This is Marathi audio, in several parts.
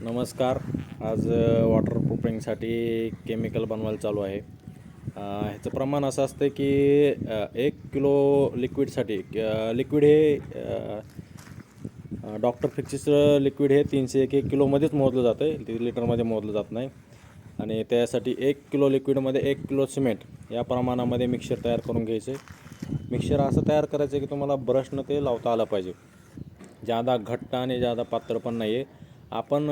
नमस्कार. आज वॉटरप्रूफिंगसाठी केमिकल बनवायला चालू आहे. ह्याचं प्रमाण असं असतं की 1 किलो लिक्विडसाठी लिक्विड हे डॉक्टर फिक्सचं लिक्विड हे 301 किलोमध्येच मोजलं जातं आहे, ते लिटरमध्ये मोजलं जात नाही. आणि त्यासाठी 1 किलो लिक्विडमध्ये 1 किलो सिमेंट या प्रमाणामध्ये मिक्सर तयार करून घ्यायचं आहे. मिक्सर असं तयार करायचं की तुम्हाला ब्रशनं ते लावता आलं पाहिजे. जादा घट्ट आणि जादा पातळ पण नाही आहे. आपण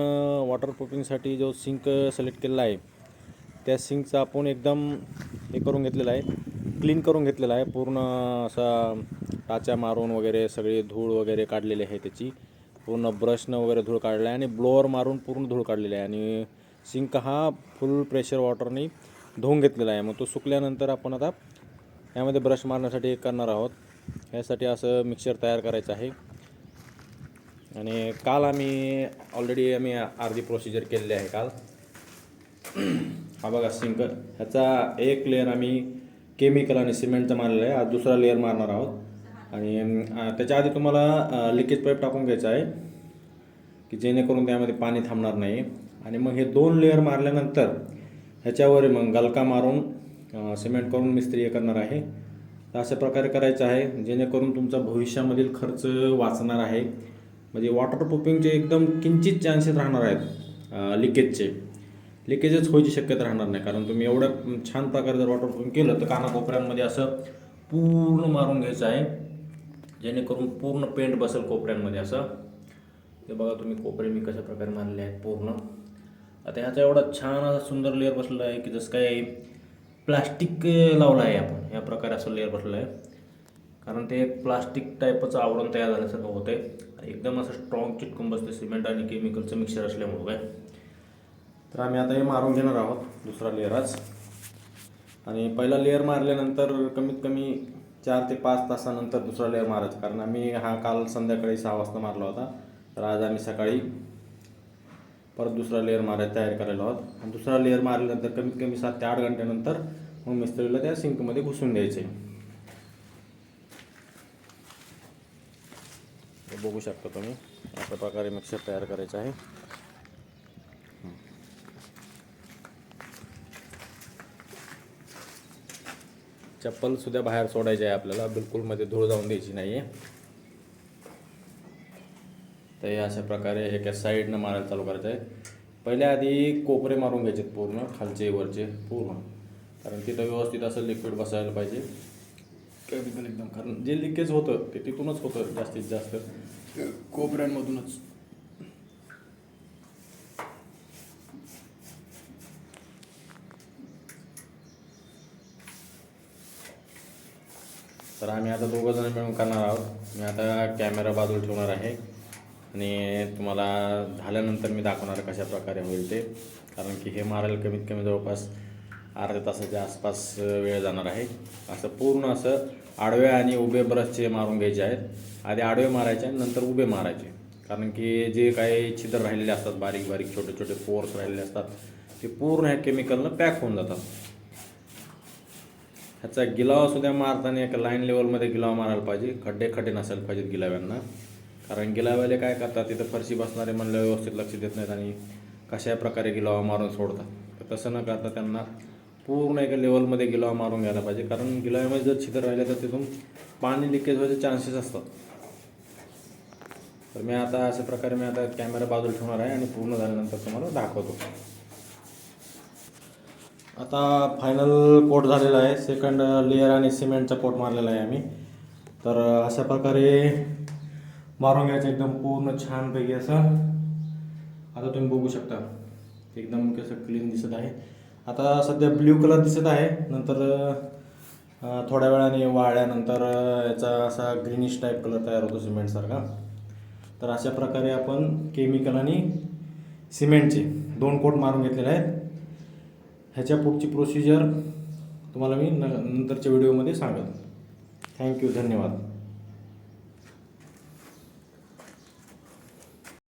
वॉटरप्रूफिंगसाठी जो सिंक सिलेक्ट केलेला आहे त्या सिंकचा आपण एकदम हे करून घेतलेला आहे, क्लीन करून घेतलेला आहे. पूर्ण असा टाच्या मारून वगैरे सगळी धूळ वगैरे काढलेली आहे, त्याची पूर्ण ब्रशनं वगैरे धूळ काढला आहे आणि ब्लोअर मारून पूर्ण धूळ काढलेली आहे. आणि सिंक हा फुल प्रेशर वॉटरने धुवून घेतलेला आहे. मग तो सुकल्यानंतर आपण आता यामध्ये ब्रश मारण्यासाठी करणार आहोत. यासाठी असं मिक्सर तयार करायचं आहे. आणि काल आम्ही ऑलरेडी अर्धी प्रोसिजर केलेली आहे काल. हा बघा सिंक, ह्याचा एक लेअर आम्ही केमिकल आणि सिमेंटचा मारलेला आहे. आज दुसरा लेअर मारणार आहोत. आणि त्याच्या आधी तुम्हाला लिकेज पाईप टाकून घ्यायचा आहे की जेणेकरून त्यामध्ये पाणी थांबणार नाही. आणि मग हे 2 लेअर मारल्यानंतर ह्याच्यावर मग गलका मारून सिमेंट करून मिस्त्री करणार आहे. तर अशा प्रकारे करायचं आहे जेणेकरून तुमचा भविष्यामधील खर्च वाचणार आहे. म्हणजे वॉटरप्रूफिंगचे एकदम किंचित चान्सेस राहणार आहेत लिकेजच व्हायची शक्यता राहणार नाही. कारण तुम्ही एवढं छान प्रकारे जर वॉटरप्रूफिंग केलं तर कानाकोपऱ्यांमध्ये असं पूर्ण मारून घ्यायचं आहे जेणेकरून पूर्ण पेंट बसेल कोपऱ्यांमध्ये. असं ते बघा तुम्ही कोपरे मी कशा प्रकारे मारले आहेत पूर्ण. आता ह्याचा एवढा छान असा सुंदर लेअर बसलेला आहे की जसं काय प्लास्टिक लावलं आहे आपण, या प्रकारे असं लेअर बसलेलं आहे. कारण ते एक प्लास्टिक टाईपचं आवरण तयार झाल्यासारखं होतं आहे. एकदम असं स्ट्रॉंग चिटकून बसते सिमेंट आणि केमिकलचं मिक्सर असल्यामुळं काय. तर आम्ही आता हे मारून घेणार आहोत दुसरा लेअरच. आणि पहिला लेअर मारल्यानंतर कमीत कमी 4 ते 5 तासानंतर दुसरा लेअर मारायचा. कारण आम्ही हा काल संध्याकाळी 6 वाजता मारला होता. तर आज आम्ही सकाळी परत दुसरा लेअर मारायला तयार करायला आहोत. आणि दुसरा लेअर मारल्यानंतर कमीत कमी 7 ते 8 घंट्यानंतर मग मिस्त्रीला त्या सिंकमध्ये घुसून द्यायचे. बघू शकता तुम्ही अशा प्रकारे मिक्सर तयार करायचं आहे. चप्पल सुद्धा बाहेर सोडायची आहे आपल्याला, बिलकुल मध्ये धूळ जाऊन द्यायची नाही आहे. तर हे अशा प्रकारे एका साईडनं मारायला चालू करायचं आहे. पहिल्या आधी कोपरे मारून घ्यायचे पूर्ण, खालचे वरचे पूर्ण. कारण तिथं व्यवस्थित असं लिक्विड बसायला पाहिजे केमिकल एकदम. कारण जे लिकेज होतं ते तिथूनच होतं जास्तीत जास्त, कोपऱ्यांमधूनच. तर आम्ही आता 2 जण मिळून करणार आहोत. मी आता कॅमेरा बाजूला ठेवणार आहे आणि तुम्हाला झाल्यानंतर मी दाखवणार कशा प्रकारे होईल ते. कारण की हे मारायला कमीत कमी जवळपास अर्ध्या तासाच्या आसपास वेळ जाणार आहे. असं पूर्ण असं आडवे आणि उभे ब्रशचे मारून घ्यायचे आहेत. आधी आडवे मारायचे नंतर उभे मारायचे. कारण की जे काही छिद्र राहिलेले असतात, बारीक बारीक छोटे छोटे पोर्स राहिलेले असतात, ते पूर्ण ह्या केमिकलनं पॅक होऊन जातात. ह्याचा गिलावासुद्धा मारताना एका लाईन लेवलमध्ये गिलावा मारायला पाहिजे. खड्डे नसायला पाहिजेत गिलाव्यांना. कारण गिलाव्याला काय करतात, तिथं फरशी बसणारे म्हणलं व्यवस्थित लक्ष देत नाहीत आणि कशा प्रकारे गिलावा मारून सोडतात. तर तसं न करता त्यांना पूर्ण एका लेवलमध्ये गिलावा मारून घ्यायला पाहिजे. कारण गिलाव्यामध्ये जर छिद्र राहिले तर तिथून पाणी लिकेज व्हायचे चान्सेस असतात. तर मी आता अशा प्रकारे आता कॅमेरा बाजूला ठेवणार आहे आणि पूर्ण झाल्यानंतर तुम्हाला दाखवतो. आता फायनल कोट झालेला आहे. सेकंड लेअर आणि सिमेंटचा कोट मारलेला आहे आम्ही. तर अशा प्रकारे मारून घ्यायचं एकदम पूर्ण छानपैकी असं. आता तुम्ही बघू शकता एकदम कसं क्लीन दिसत आहे. आता सध्या ब्ल्यू कलर दिसत आहे, नंतर थोड्या वेळाने वाळल्यानंतर याचा असा ग्रीनिश टाईप कलर तयार होतो सिमेंटसारखा. तर अशा प्रकारे आपण केमिकल आणि सिमेंटचे 2 कोट मारून घेतलेले आहेत. ह्याच्या पुढची प्रोसिजर तुम्हाला मी नंतरच्या व्हिडिओमध्ये सांगेन. थँक्यू, धन्यवाद.